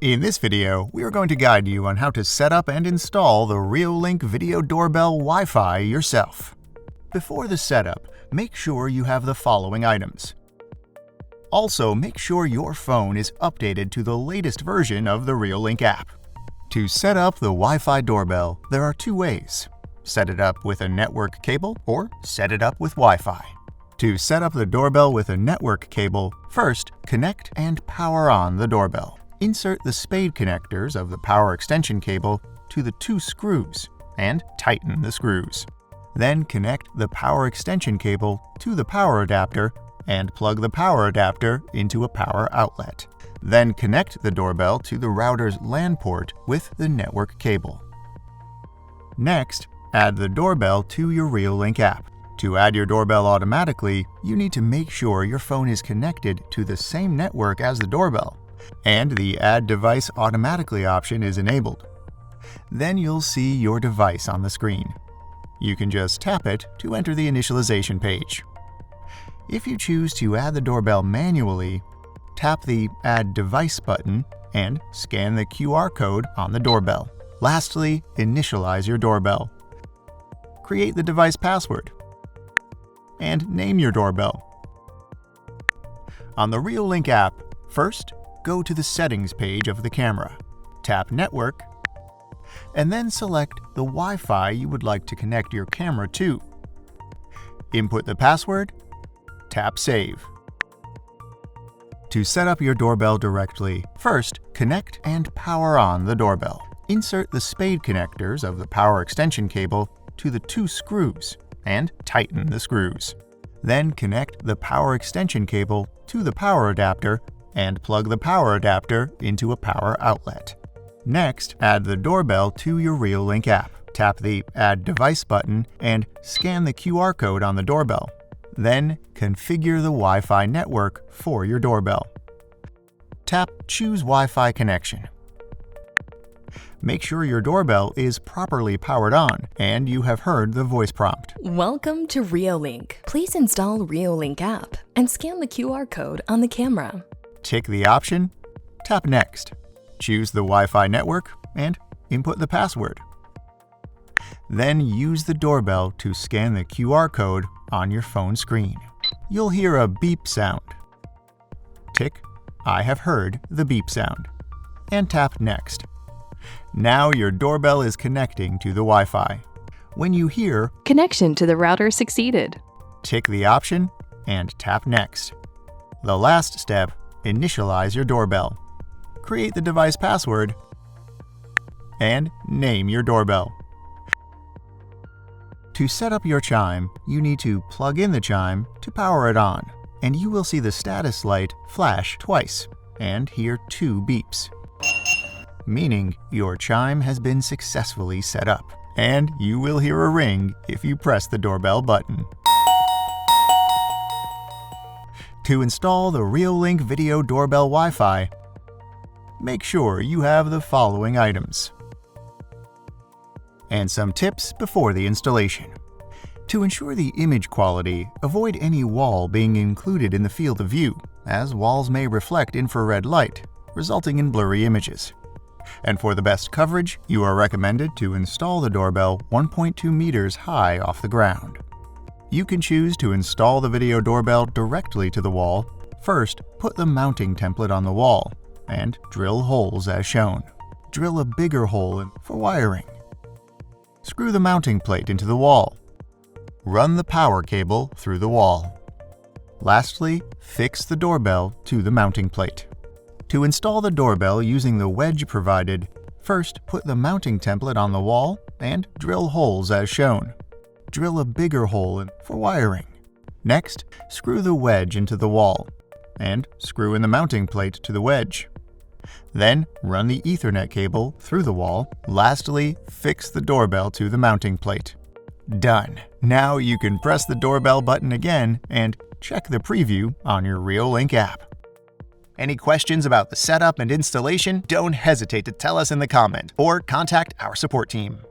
In this video, we are going to guide you on how to set up and install the Reolink Video Doorbell Wi-Fi yourself. Before the setup, make sure you have the following items. Also, make sure your phone is updated to the latest version of the Reolink app. To set up the Wi-Fi doorbell, there are two ways. Set it up with a network cable or set it up with Wi-Fi. To set up the doorbell with a network cable, first connect and power on the doorbell. Insert the spade connectors of the power extension cable to the two screws and tighten the screws. Then connect the power extension cable to the power adapter and plug the power adapter into a power outlet. Then connect the doorbell to the router's LAN port with the network cable. Next, add the doorbell to your Reolink app. To add your doorbell automatically, you need to make sure your phone is connected to the same network as the doorbell, and the Add Device Automatically option is enabled. Then you'll see your device on the screen. You can just tap it to enter the initialization page. If you choose to add the doorbell manually, tap the Add Device button and scan the QR code on the doorbell. Lastly, initialize your doorbell. Create the device password and name your doorbell. On the Reolink app, first, go to the Settings page of the camera, tap Network, and then select the Wi-Fi you would like to connect your camera to. Input the password, tap Save. To set up your doorbell directly, first connect and power on the doorbell. Insert the spade connectors of the power extension cable to the two screws and tighten the screws. Then connect the power extension cable to the power adapter and plug the power adapter into a power outlet. Next, add the doorbell to your Reolink app. Tap the Add Device button and scan the QR code on the doorbell. Then, configure the Wi-Fi network for your doorbell. Tap Choose Wi-Fi Connection. Make sure your doorbell is properly powered on and you have heard the voice prompt. Welcome to Reolink. Please install Reolink app and scan the QR code on the camera. Tick the option, tap Next. Choose the Wi-Fi network and input the password. Then use the doorbell to scan the QR code on your phone screen. You'll hear a beep sound. Tick I have heard the beep sound and tap Next. Now your doorbell is connecting to the Wi-Fi. When you hear Connection to the router succeeded, tick the option and tap Next. The last step, initialize your doorbell. Create the device password and name your doorbell. To set up your Chime, you need to plug in the Chime to power it on, and you will see the status light flash twice and hear two beeps, meaning your Chime has been successfully set up, and you will hear a ring if you press the doorbell button. To install the Reolink Video Doorbell Wi-Fi, make sure you have the following items. And some tips before the installation. To ensure the image quality, avoid any wall being included in the field of view, as walls may reflect infrared light, resulting in blurry images. And for the best coverage, you are recommended to install the doorbell 1.2 meters high off the ground. You can choose to install the video doorbell directly to the wall. First, put the mounting template on the wall and drill holes as shown. Drill a bigger hole for wiring. Screw the mounting plate into the wall. Run the power cable through the wall. Lastly, fix the doorbell to the mounting plate. To install the doorbell using the wedge provided, first put the mounting template on the wall and drill holes as shown. Drill a bigger hole for wiring. Next, screw the wedge into the wall and screw in the mounting plate to the wedge. Then, run the Ethernet cable through the wall. Lastly, fix the doorbell to the mounting plate. Done. Now you can press the doorbell button again and check the preview on your Reolink app. Any questions about the setup and installation? Don't hesitate to tell us in the comment or contact our support team.